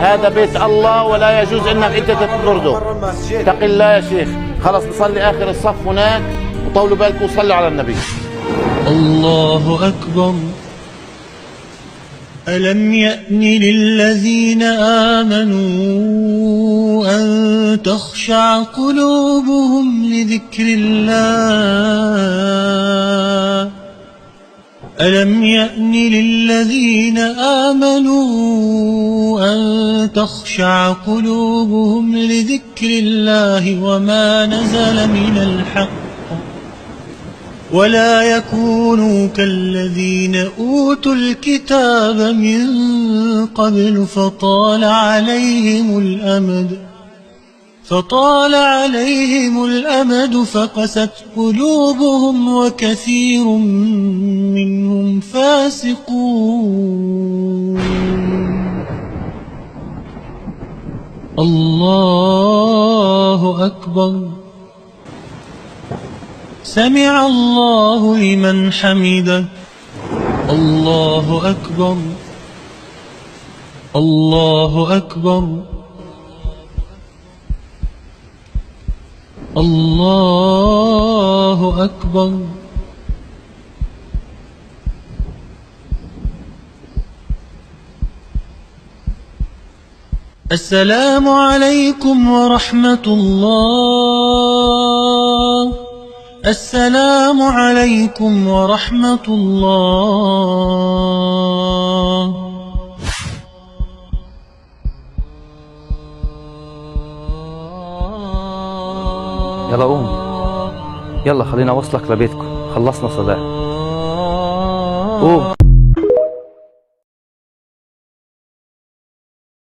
هذا بيت الله ولا يجوز انك انت تطرده. اتق الله يا شيخ. خلص نصلي اخر الصف هناك وطولوا بالكم وصلوا على النبي. الله أكبر. ألم يأن للذين آمنوا أن تخشع قلوبهم لذكر الله. ألم يأن للذين آمنوا أن تخشع قلوبهم لذكر الله وما نزل من الحق ولا يكونوا كالذين أوتوا الكتاب من قبل فطال عليهم الأمد فقست قلوبهم وكثير منهم فاسقون. الله أكبر. سمع الله لمن حمده. الله أكبر. الله أكبر. الله أكبر. السلام عليكم ورحمة الله. السلام عليكم ورحمة الله. يلا قوم، يلا خلينا اوصلك لبيتكم، خلصنا صلاة. قوم.